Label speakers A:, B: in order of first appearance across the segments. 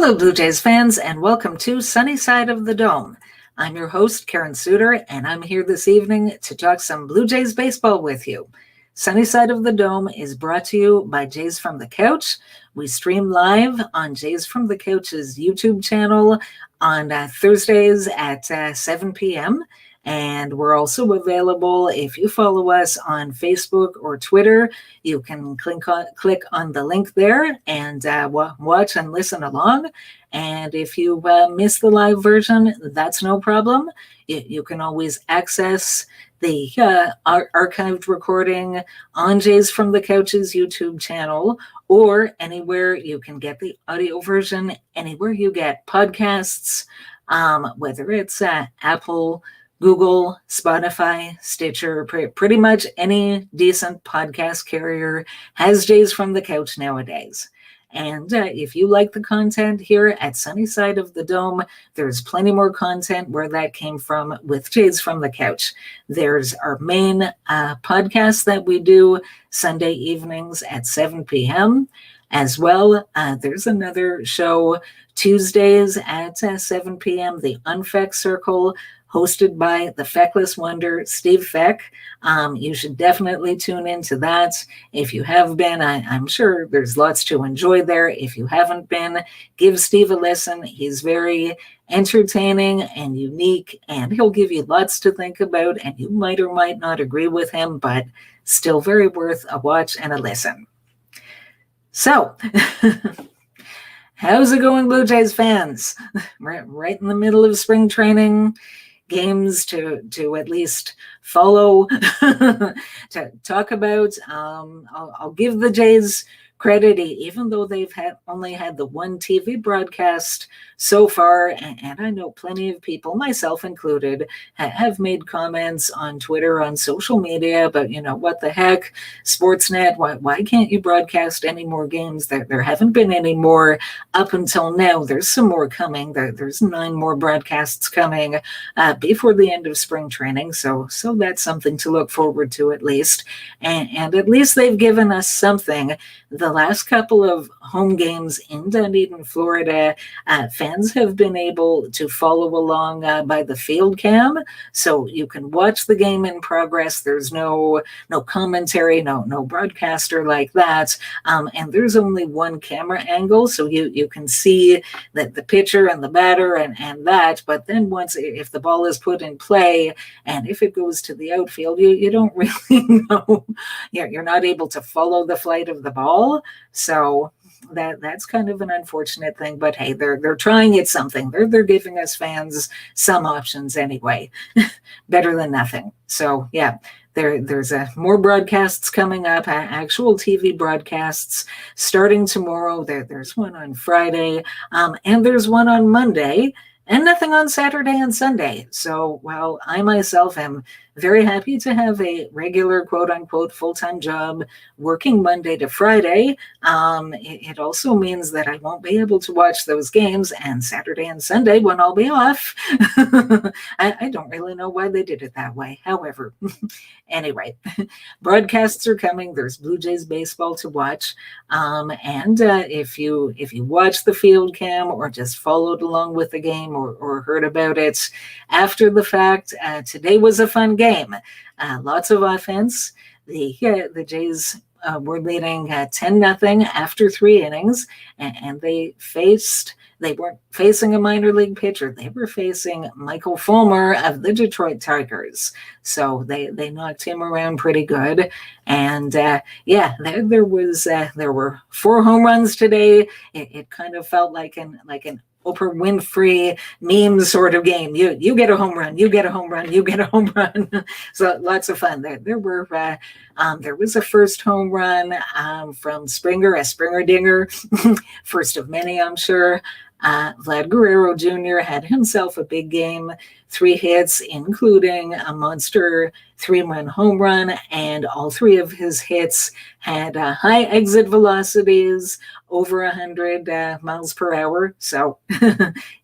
A: Hello, Blue Jays fans, and welcome to Sunny Side of the Dome. I'm your host, Karen Soutar, and I'm here this evening to talk some Blue Jays baseball with you. Sunny Side of the Dome is brought to you by Jays from the Couch. We stream live on Jays from the Couch's YouTube channel on Thursdays at 7 p.m., and we're also available if you follow us on Facebook or Twitter. You can click on the link there and watch and listen along. And if you miss the live version, that's no problem. You can always access the archived recording on Jays from the Couch's YouTube channel, or anywhere you can get the audio version, anywhere you get podcasts, whether it's Apple, Google, Spotify, Stitcher, pretty much any decent podcast carrier has Jays from the Couch nowadays. And if you like the content here at Sunny Side of the Dome, there's plenty more content where that came from with Jays from the Couch. There's our main podcast that we do Sunday evenings at 7 p.m. As well, there's another show Tuesdays at 7 p.m., the Unfeck Circle, hosted by the Feckless Wonder, Steve Feck. You should definitely tune into that. If you have been, I'm sure there's lots to enjoy there. If you haven't been, give Steve a listen. He's very entertaining and unique, and he'll give you lots to think about, and you might or might not agree with him, but still very worth a watch and a listen. So, how's it going, Blue Jays fans? Right in the middle of spring training, games to at least follow, to talk about. I'll give the Jays credit, even though they've only had the one TV broadcast so far, and I know plenty of people, myself included, have made comments on Twitter, on social media about, what the heck, Sportsnet, why can't you broadcast any more games? There haven't been any more up until now. There's some more coming. There's 9 more broadcasts coming before the end of spring training, so that's something to look forward to at least, and at least they've given us something. The last couple of home games in Dunedin, Florida, fans have been able to follow along by the field cam, so you can watch the game in progress. There's no commentary, no broadcaster like that, and there's only one camera angle, so you can see that the pitcher and the batter and that, but then if the ball is put in play and if it goes to the outfield, you don't really know. You're not able to follow the flight of the ball. So that's kind of an unfortunate thing, but hey, they're trying it something. They're giving us fans some options anyway. Better than nothing. So yeah, there's more broadcasts coming up, actual TV broadcasts starting tomorrow. There's one on Friday, and there's one on Monday, and nothing on Saturday and Sunday. So while I myself am very happy to have a regular quote-unquote full-time job working Monday to Friday, it also means that I won't be able to watch those games, and Saturday and Sunday when I'll be off. I don't really know why they did it that way. However, anyway, broadcasts are coming. There's Blue Jays baseball to watch, and if you watch the field cam or just followed along with the game or heard about it after the fact, today was a fun game. Lots of offense. The Jays were leading 10-0 after 3 innings, and they weren't facing a minor league pitcher. They were facing Michael Fulmer of the Detroit Tigers. So they knocked him around pretty good. And there were 4 home runs today. It kind of felt like an Oprah Winfrey meme sort of game. You get a home run, you get a home run, you get a home run. So lots of fun. There was a first home run from Springer, a Springer dinger, first of many, I'm sure. Vlad Guerrero Jr. had himself a big game, 3 hits, including a monster 3-run home run, and all 3 of his hits had high exit velocities, over 100 miles per hour. So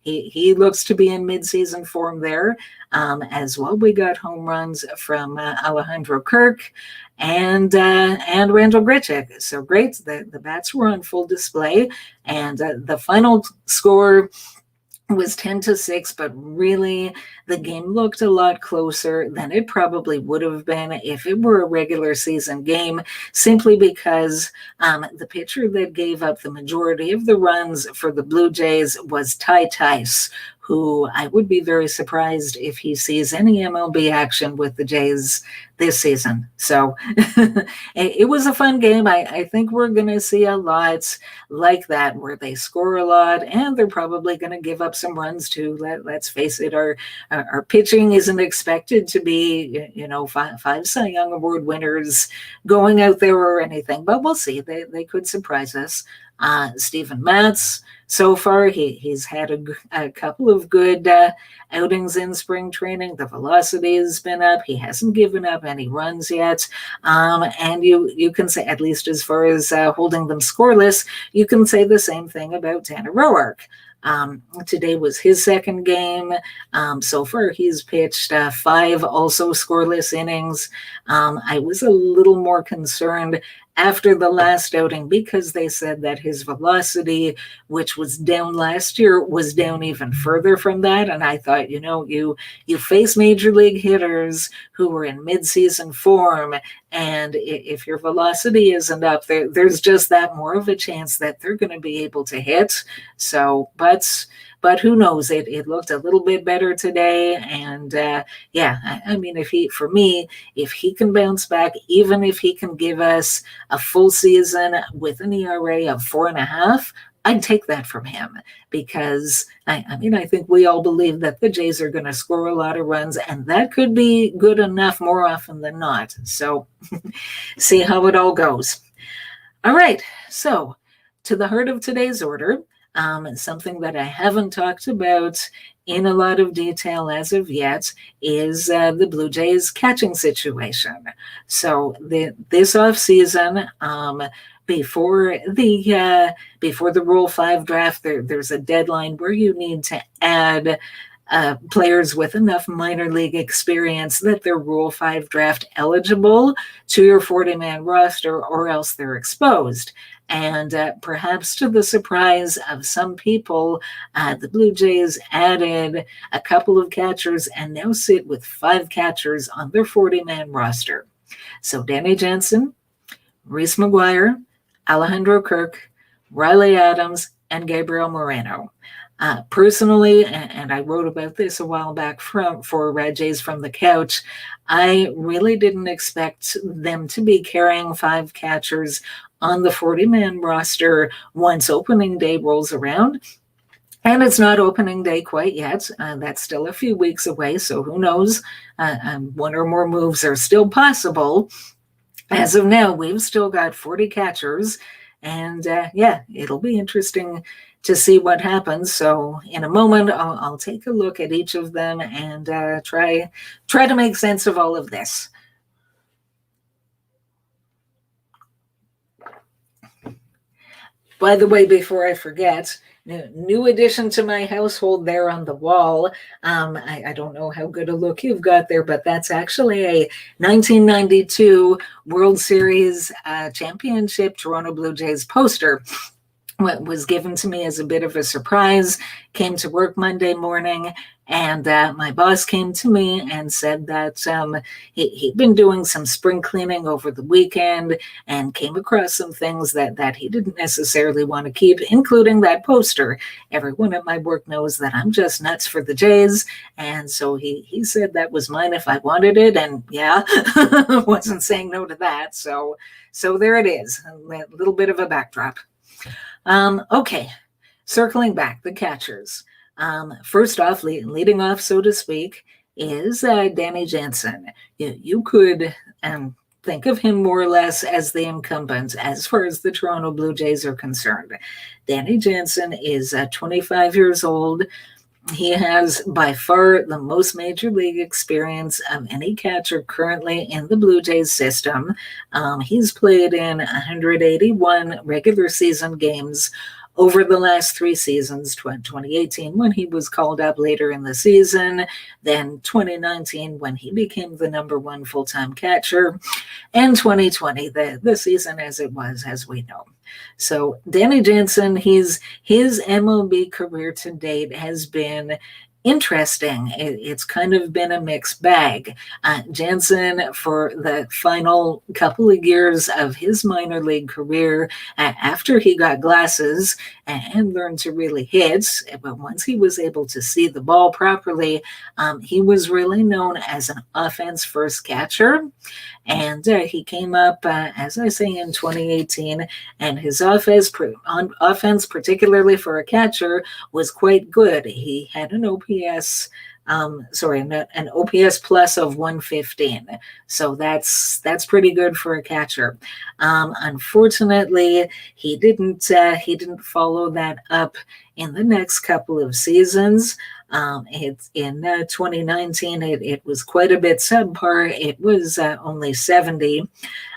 A: he looks to be in midseason form there. As well, we got home runs from Alejandro Kirk and Randall Grichuk. So great, the bats were on full display, and the final score was 10-6, but really the game looked a lot closer than it probably would have been if it were a regular season game, simply because the pitcher that gave up the majority of the runs for the Blue Jays was Ty Tice, who I would be very surprised if he sees any MLB action with the Jays this season. So it was a fun game. I think we're going to see a lot like that, where they score a lot, and they're probably going to give up some runs too. Let's face it, our pitching isn't expected to be, five Cy Young Award winners going out there or anything, but we'll see. They could surprise us. Steven Matz, so far, he's had a couple of good outings in spring training. The velocity has been up. He hasn't given up any runs yet. And you can say, at least as far as holding them scoreless, you can say the same thing about Tanner Roark. Today was his second game. So far, he's pitched 5 also scoreless innings. I was a little more concerned after the last outing because they said that his velocity, which was down last year, was down even further from that. And I thought, you face major league hitters who are in midseason form, and if your velocity isn't up, there's just that more of a chance that they're going to be able to hit. So, but who knows? It looked a little bit better today, and I mean, if he can bounce back, even if he can give us a full season with an ERA of 4.5, I'd take that from him, because I think we all believe that the Jays are going to score a lot of runs, and that could be good enough more often than not. So see how it all goes. All right, so to the heart of today's order. Something that I haven't talked about in a lot of detail as of yet is the Blue Jays catching situation. So this offseason, before the Rule 5 draft, there's a deadline where you need to add players with enough minor league experience that they're Rule 5 draft eligible to your 40-man roster, or else they're exposed. And perhaps to the surprise of some people, the Blue Jays added a couple of catchers and now sit with 5 catchers on their 40-man roster. So Danny Jansen, Rhys Mcguire, Alejandro Kirk, Riley Adams, and Gabriel Moreno. Personally, and I wrote about this a while back for Jays from the Couch, I really didn't expect them to be carrying 5 catchers on the 40-man roster once opening day rolls around. And it's not opening day quite yet. That's still a few weeks away, so who knows? One or more moves are still possible. As of now, we've still got 40 catchers, and it'll be interesting to see what happens. So in a moment, I'll take a look at each of them and try to make sense of all of this. By the way, before I forget, new addition to my household there on the wall. I don't know how good a look you've got there, but that's actually a 1992 World Series championship Toronto Blue Jays poster. What was given to me as a bit of a surprise. Came to work Monday morning, and my boss came to me and said that he'd been doing some spring cleaning over the weekend and came across some things that he didn't necessarily want to keep, including that poster. Everyone at my work knows that I'm just nuts for the Jays, and so he said that was mine if I wanted it, and wasn't saying no to that. So there it is, a little bit of a backdrop. Okay, circling back, the catchers. First off, leading off, so to speak, is Danny Jansen. You could think of him more or less as the incumbent as far as the Toronto Blue Jays are concerned. Danny Jansen is 25 years old. He has by far the most major league experience of any catcher currently in the Blue Jays system. He's played in 181 regular season games, over the last 3 seasons, 2018 when he was called up later in the season, then 2019 when he became the number 1 full-time catcher, and 2020, the season as it was, as we know. So Danny Jansen, his MLB career to date has been interesting. It's kind of been a mixed bag. Jansen, for the final couple of years of his minor league career, after he got glasses and learned to really hit, but once he was able to see the ball properly, he was really known as an offense-first catcher. And he came up, as I say, in 2018, and his offense, particularly for a catcher, was quite good. He had an OPS plus of 115. So that's pretty good for a catcher. Unfortunately, he didn't follow that up in the next couple of seasons. It's in 2019, it was quite a bit subpar. It was only 70.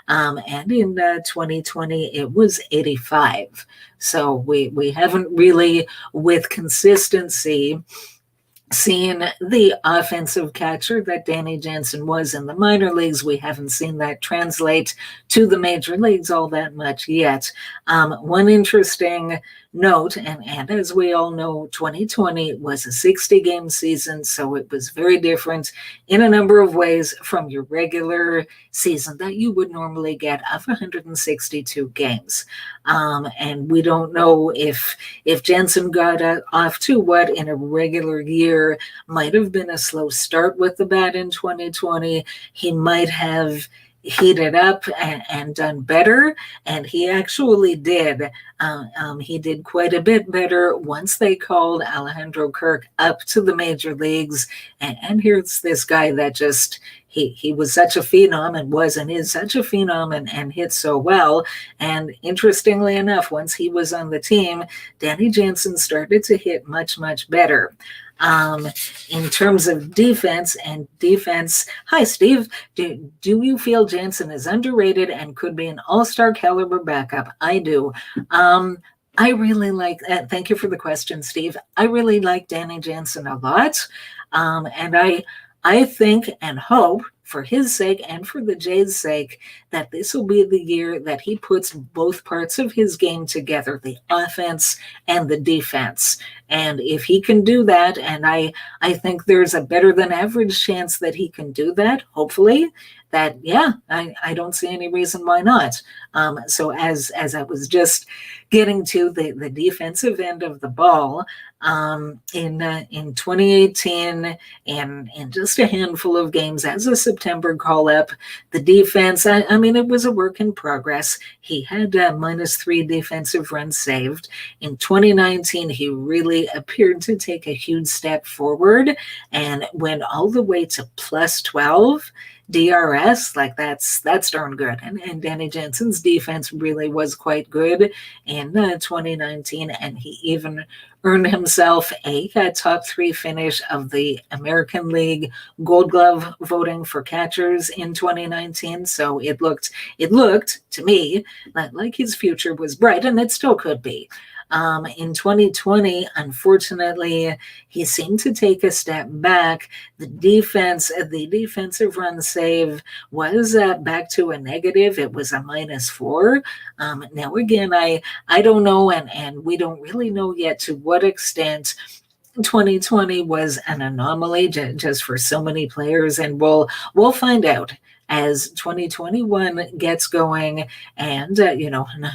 A: And in 2020, it was 85. So we haven't really, with consistency, seen the offensive catcher that Danny Jansen was in the minor leagues. We haven't seen that translate to the major leagues all that much yet. One interesting note, and as we all know, 2020 was a 60-game season, so it was very different in a number of ways from your regular season that you would normally get of 162 games. And we don't know if Jansen got off to what in a regular year might have been a slow start with the bat in 2020. He might have heated up and done better, and he actually did. He did quite a bit better once they called Alejandro Kirk up to the major leagues, and here's this guy that just he was such a phenom and is such a phenom and hit so well. And interestingly enough, once he was on the team, Danny Jansen started to hit much, much better. In terms of defense, hi Steve, do you feel Jansen is underrated and could be an all-star caliber backup? I do. I really like that. Thank you for the question, Steve. I really like Danny Jansen a lot. And I think and hope, for his sake and for the Jays' sake, that this will be the year that he puts both parts of his game together, the offense and the defense. And if he can do that, and I think there's a better than average chance that he can do that, hopefully, that, I don't see any reason why not. So as I was just getting to the defensive end of the ball, in 2018 and in just a handful of games as a September call-up, the defense, I mean, it was a work in progress. He had -3 defensive runs saved. In 2019, he really appeared to take a huge step forward and went all the way to +12. DRS, like that's darn good. And Danny Jansen's defense really was quite good in 2019, and he even earned himself a top 3 finish of the American League Gold Glove voting for catchers in 2019. So it looked to me like his future was bright, and it still could be. In 2020, unfortunately, he seemed to take a step back. The defensive run save was back to a negative. It was a -4. Now, again, I don't know, and we don't really know yet to what extent 2020 was an anomaly just for so many players, and we'll find out as 2021 gets going, and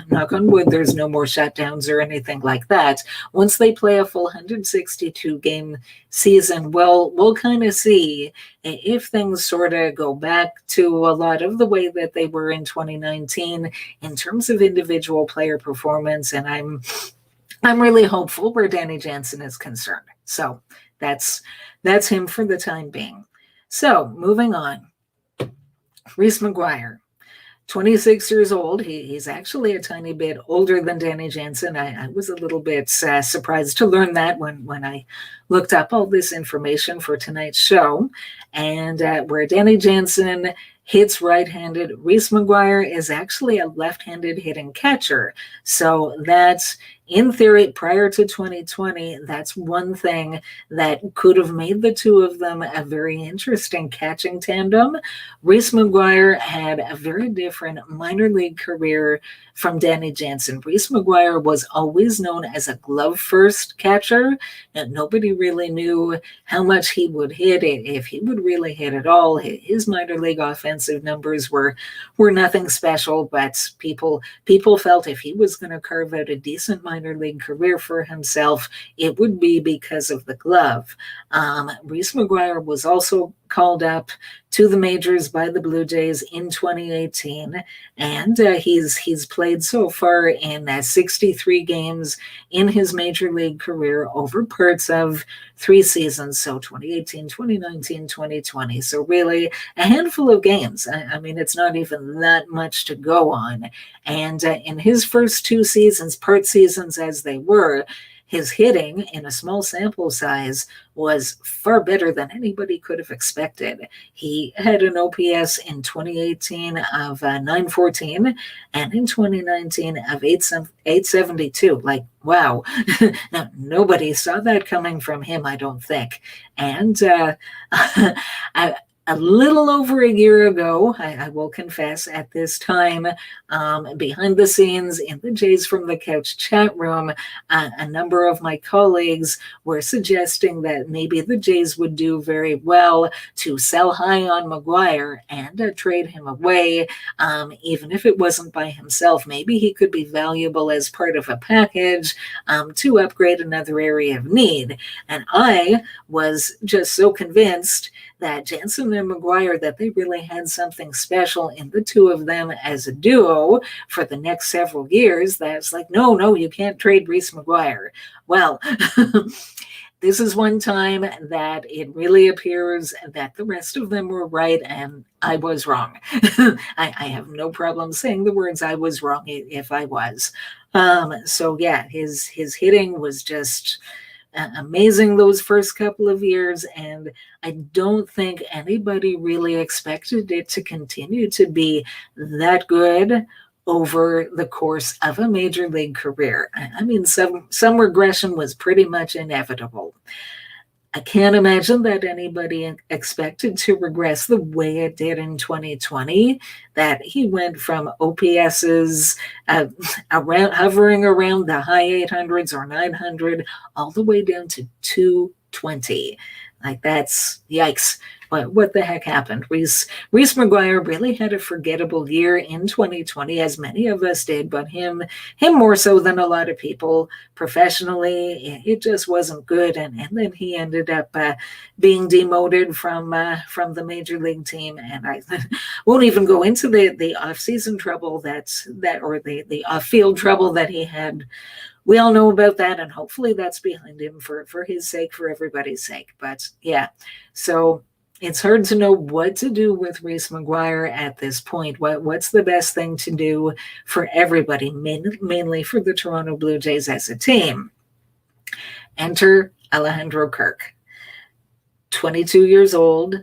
A: knock on wood, there's no more shutdowns or anything like that. Once they play a full 162 game season, we'll kind of see if things sort of go back to a lot of the way that they were in 2019 in terms of individual player performance, and I'm really hopeful where Danny Jansen is concerned. So that's him for the time being. So moving on. Rhys Mcguire, 26 years old. He's actually a tiny bit older than Danny Jansen. I was a little bit surprised to learn that when I looked up all this information for tonight's show. And where Danny Jansen hits right-handed, Rhys Mcguire is actually a left-handed hitting catcher. So that's in theory, prior to 2020, that's one thing that could have made the two of them a very interesting catching tandem. Rhys Mcguire had a very different minor league career from Danny Jansen. Rhys Mcguire was always known as a glove-first catcher, and nobody really knew how much he would hit, if he would really hit at all. His minor league offensive numbers were nothing special, but people felt if he was going to carve out a decent minor league career for himself, it would be because of the glove. Reese Mcguire was also called up to the majors by the Blue Jays in 2018, and he's played so far in 63 games in his major league career over parts of 3 seasons, so 2018, 2019, 2020. So really a handful of games. I mean, it's not even that much to go on. And in his first 2 seasons, part seasons as they were, his hitting in a small sample size was far better than anybody could have expected. He had an OPS in 2018 of 914 and in 2019 of 872. Like, wow. Now, nobody saw that coming from him, I don't think. And a little over a year ago, I will confess, at this time, behind the scenes in the Jays from the Couch chat room, a number of my colleagues were suggesting that maybe the Jays would do very well to sell high on Mcguire and trade him away, even if it wasn't by himself. Maybe he could be valuable as part of a package to upgrade another area of need. And I was just so convinced that Jansen and Mcguire, that they really had something special in the two of them as a duo for the next several years. That's like, no, you can't trade Reese Mcguire. Well, this is one time that it really appears that the rest of them were right and I was wrong. I have no problem saying the words I was wrong if I was. So yeah, his hitting was just amazing those first couple of years, and I don't think anybody really expected it to continue to be that good over the course of a major league career. I mean, some regression was pretty much inevitable. I can't imagine that anybody expected to regress the way it did in 2020, that he went from OPSs hovering around the high 800s or 900 all the way down to 220. Like, that's yikes. What the heck happened? Rhys Mcguire really had a forgettable year in 2020, as many of us did, but him more so than a lot of people. Professionally, it just wasn't good, and then he ended up being demoted from the major league team. And I won't even go into the off-season trouble or the off-field trouble that he had. We all know about that, and hopefully that's behind him for his sake, for everybody's sake. But yeah, so it's hard to know what to do with Rhys Mcguire at this point. What's the best thing to do for everybody, mainly for the Toronto Blue Jays as a team? Enter Alejandro Kirk, 22 years old,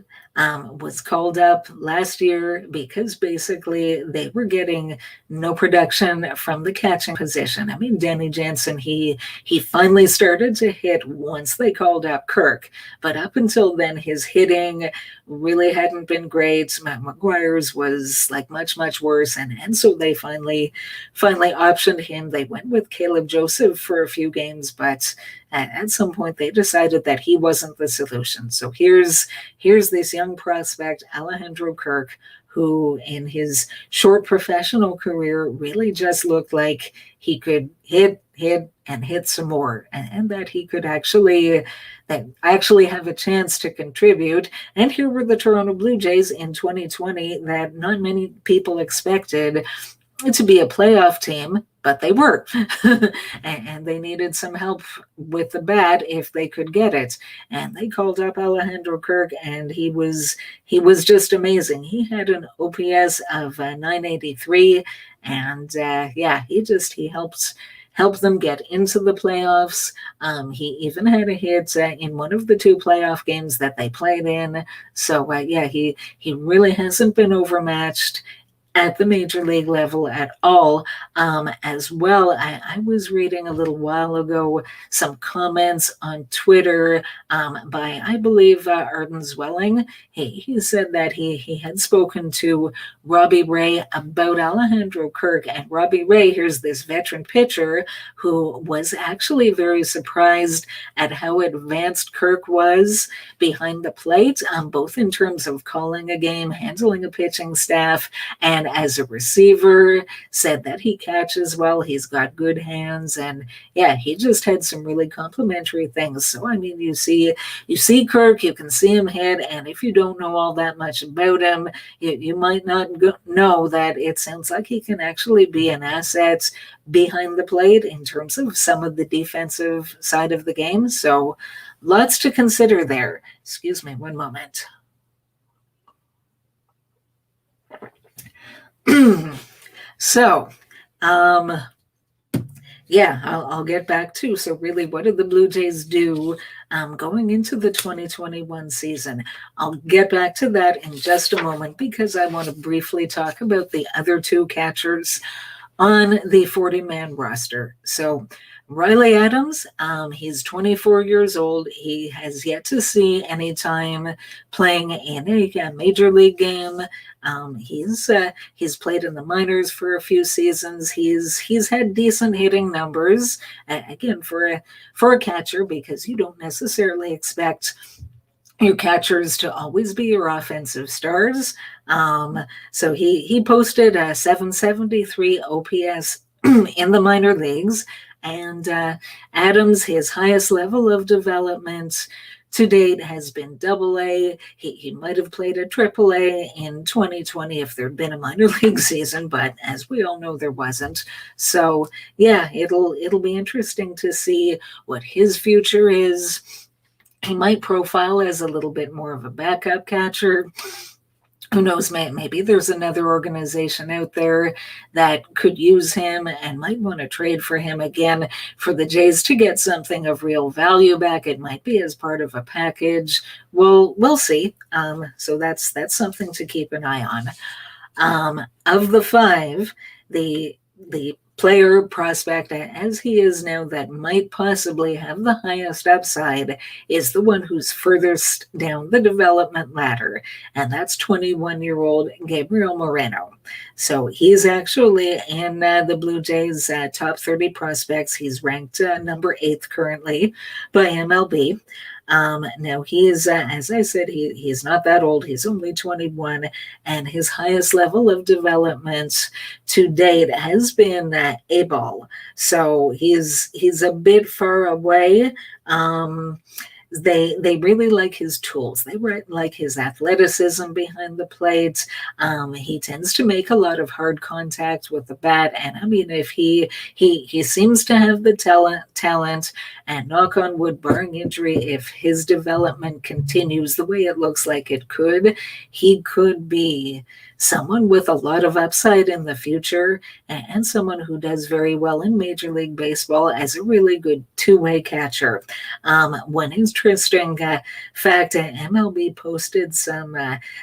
A: was called up last year because basically they were getting no production from the catching position. I mean, Danny Jansen, he finally started to hit once they called up Kirk, but up until then, his hitting really hadn't been great. Mcguire's was like much worse, and so they finally optioned him. They went with Caleb Joseph for a few games, but at some point they decided that he wasn't the solution. So here's this young prospect, Alejandro Kirk, who in his short professional career really just looked like he could hit and hit some more, and that he could actually have a chance to contribute. And here were the Toronto Blue Jays in 2020 that not many people expected to be a playoff team, but they were. And they needed some help with the bat if they could get it. And they called up Alejandro Kirk, and he was just amazing. He had an OPS of 983, and he helped them get into the playoffs. He even had a hit in one of the 2 playoff games that they played in. So he really hasn't been overmatched. at the major league level at all. As well, I was reading a little while ago some comments on Twitter by, I believe, Arden Zwelling. He said that he had spoken to Robbie Ray about Alejandro Kirk, and Robbie Ray, here's this veteran pitcher who was actually very surprised at how advanced Kirk was behind the plate, both in terms of calling a game, handling a pitching staff, and as a receiver, said that he catches well, he's got good hands, and yeah, he just had some really complimentary things. So I mean, you see Kirk, you can see him hit, and if you don't know all that much about him, you might not know that it sounds like he can actually be an asset behind the plate in terms of some of the defensive side of the game. So lots to consider there. Excuse me, one moment. So, yeah, I'll get back to. So really, what did the Blue Jays do going into the 2021 season? I'll get back to that in just a moment because I want to briefly talk about the other two catchers on the 40-man roster. So Riley Adams, he's 24 years old. He has yet to see any time playing in a major league game. He's played in the minors for a few seasons. He's had decent hitting numbers, again, for a catcher, because you don't necessarily expect your catchers to always be your offensive stars. So he posted a 773 OPS in the minor leagues. And Adams, his highest level of development to date has been AA. He might have played at AAA in 2020 if there'd been a minor league season, but as we all know, there wasn't. So yeah, it'll be interesting to see what his future is. He might profile as a little bit more of a backup catcher. Who knows, maybe there's another organization out there that could use him and might want to trade for him again for the Jays to get something of real value back. It might be as part of a package. We'll see. So that's something to keep an eye on. Of the five, the player prospect as he is now that might possibly have the highest upside is the one who's furthest down the development ladder, and that's 21-year-old Gabriel Moreno. So he's actually in the Blue Jays top 30 prospects. He's ranked number 8th currently by MLB. Now he is, as I said, he's not that old. He's only 21, and his highest level of development to date has been A-ball. So he's a bit far away. They really like his tools. They like his athleticism behind the plate. He tends to make a lot of hard contact with the bat, and I mean, if he seems to have the talent, and knock on wood, barring injury, if his development continues the way it looks like it could, he could be someone with a lot of upside in the future, and someone who does very well in Major League Baseball as a really good two-way catcher. One interesting fact, MLB posted some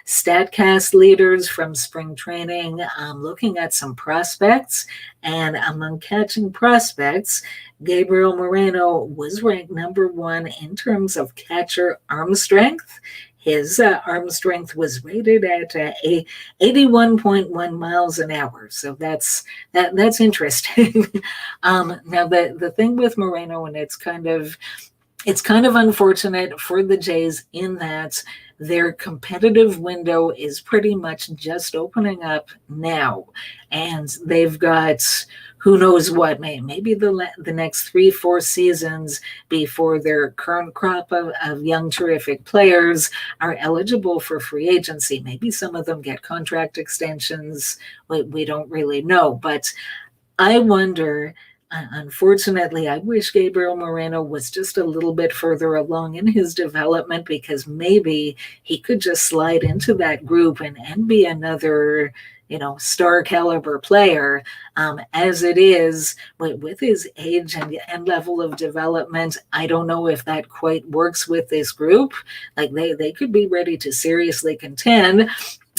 A: StatCast leaders from spring training looking at some prospects, and among catching prospects, Gabriel Moreno was ranked number 1 in terms of catcher arm strength. His arm strength was rated at 81.1 miles an hour. So that's interesting. Now the thing with Moreno, and it's kind of unfortunate for the Jays in that their competitive window is pretty much just opening up now, and they've got who knows what, maybe the next 3-4 seasons before their current crop of young, terrific players are eligible for free agency. Maybe some of them get contract extensions. We don't really know. But I wonder, unfortunately, I wish Gabriel Moreno was just a little bit further along in his development, because maybe he could just slide into that group and be another star caliber player. As it is, with his age and level of development, I don't know if that quite works with this group. Like they could be ready to seriously contend,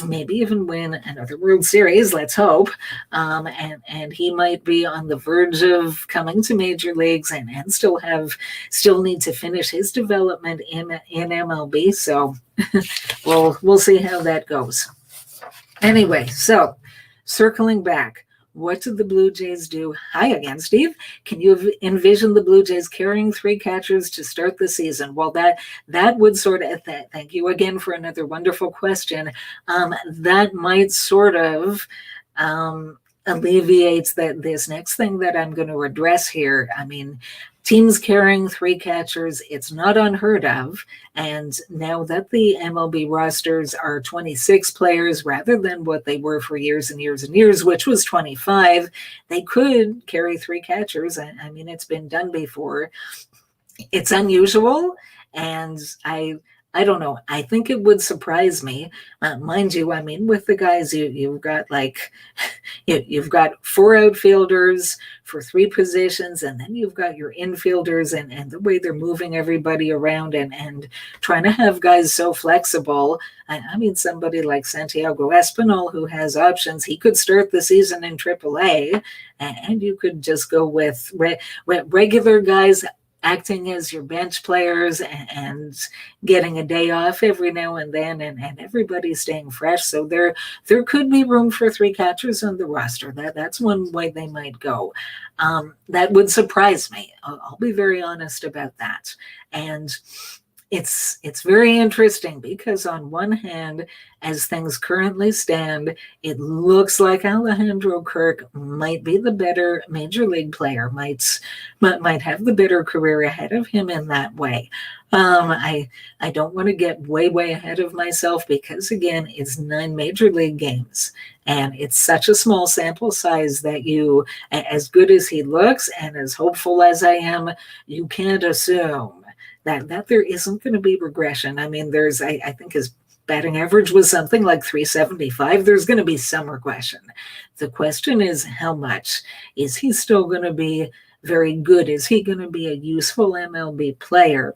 A: maybe even win another World Series, let's hope. And he might be on the verge of coming to major leagues and still need to finish his development in MLB. So we'll see how that goes. Anyway, so circling back, what did the Blue Jays do? Hi again, Steve. Can you envision the Blue Jays carrying 3 catchers to start the season? Well, that would sort of, thank you again for another wonderful question. That might sort of alleviates this next thing that I'm going to address here. I mean, teams carrying 3 catchers, it's not unheard of. And now that the MLB rosters are 26 players rather than what they were for years and years and years, which was 25, they could carry 3 catchers. I mean, it's been done before. It's unusual, and I don't know. I think it would surprise me. Mind you, I mean, with the guys, you've got you've got 4 outfielders for 3 positions, and then you've got your infielders and the way they're moving everybody around and trying to have guys so flexible. I mean, somebody like Santiago Espinal, who has options, he could start the season in AAA, and you could just go with regular guys acting as your bench players and getting a day off every now and then, and everybody staying fresh. So there could be room for 3 catchers on the roster. That's one way they might go. That would surprise me. I'll be very honest about that. And it's very interesting because on one hand, as things currently stand, it looks like Alejandro Kirk might be the better major league player, might have the better career ahead of him in that way. I don't want to get way ahead of myself because, again, it's 9 major league games, and it's such a small sample size that you, as good as he looks and as hopeful as I am, you can't assume that there isn't going to be regression. I mean, I think his batting average was something like 375. There's going to be some regression. The question is how much? Is he still going to be very good? Is he going to be a useful MLB player?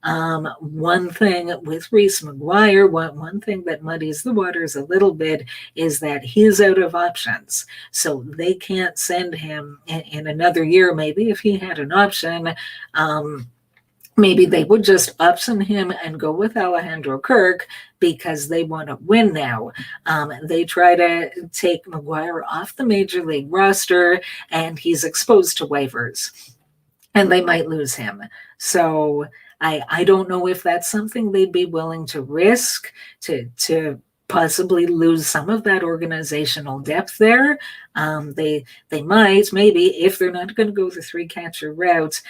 A: One thing with Reese Mcguire, one thing that muddies the waters a little bit is that he's out of options. So they can't send him in another year. Maybe if he had an option, maybe they would just option him and go with Alejandro Kirk because they want to win now. They try to take Mcguire off the major league roster, and he's exposed to waivers, and they might lose him. So I don't know if that's something they'd be willing to risk to possibly lose some of that organizational depth there. They might, maybe, if they're not going to go the 3 catcher route,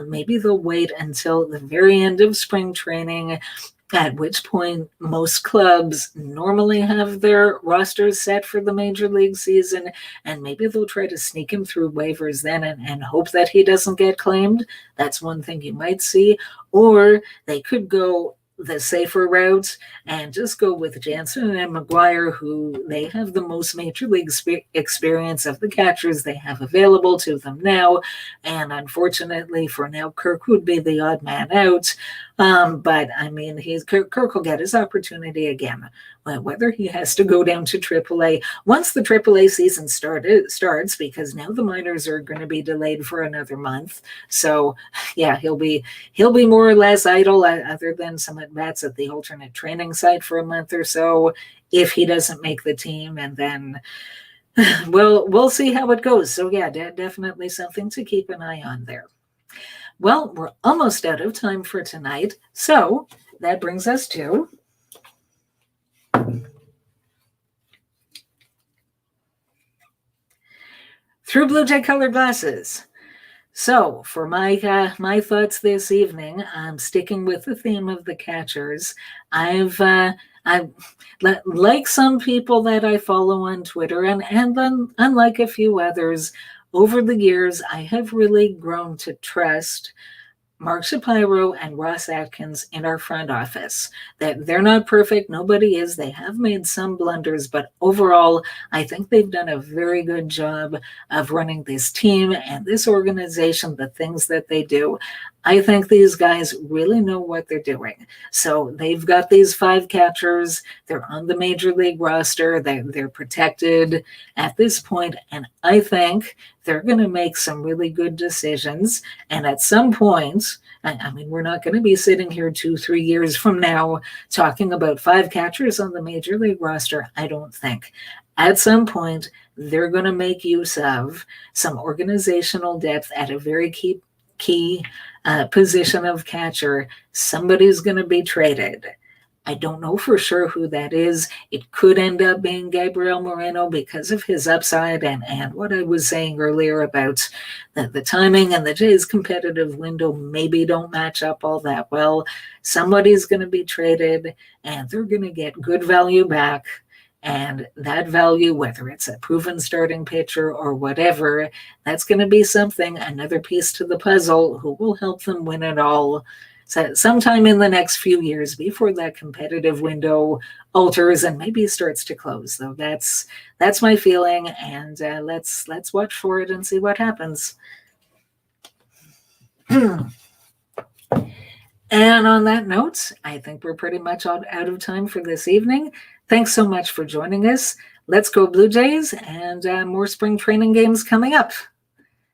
A: maybe they'll wait until the very end of spring training, at which point most clubs normally have their rosters set for the major league season, and maybe they'll try to sneak him through waivers then and hope that he doesn't get claimed. That's one thing you might see. Or they could go the safer route and just go with Jansen and Mcguire, who they have the most major league experience of the catchers they have available to them now. And unfortunately for now, Kirk would be the odd man out. But I mean, Kirk will get his opportunity again, whether he has to go down to AAA once the AAA season starts, because now the minors are going to be delayed for another month. So yeah, he'll be more or less idle, other than some at bats at the alternate training site for a month or so, if he doesn't make the team, and then we'll see how it goes. So yeah, definitely something to keep an eye on there. Well, we're almost out of time for tonight, so that brings us to Through Blue Jay Colored Glasses. So for my thoughts this evening, I'm sticking with the theme of the catchers. I've like some people that I follow on Twitter, and then unlike a few others, over the years, I have really grown to trust Mark Shapiro and Ross Atkins in our front office. That they're not perfect, nobody is. They have made some blunders, but overall, I think they've done a very good job of running this team and this organization, the things that they do. I think these guys really know what they're doing. So they've got these 5 catchers. They're on the major league roster. They're protected at this point. And I think they're going to make some really good decisions. And at some point, I mean, we're not going to be sitting here 2-3 years from now talking about 5 catchers on the major league roster. I don't think. At some point, they're going to make use of some organizational depth at a very key position of catcher. Somebody's going to be traded. I don't know for sure who that is. It could end up being Gabriel Moreno because of his upside and what I was saying earlier about the timing and the Jays' competitive window maybe don't match up all that well. Somebody's going to be traded, and they're going to get good value back. And that value, whether it's a proven starting pitcher or whatever, that's going to be something, another piece to the puzzle who will help them win it all. So sometime in the next few years before that competitive window alters and maybe starts to close. Though that's my feeling, and let's watch for it and see what happens. And on that note, I think we're pretty much out of time for this evening. Thanks so much for joining us. Let's go Blue Jays, and more spring training games coming up.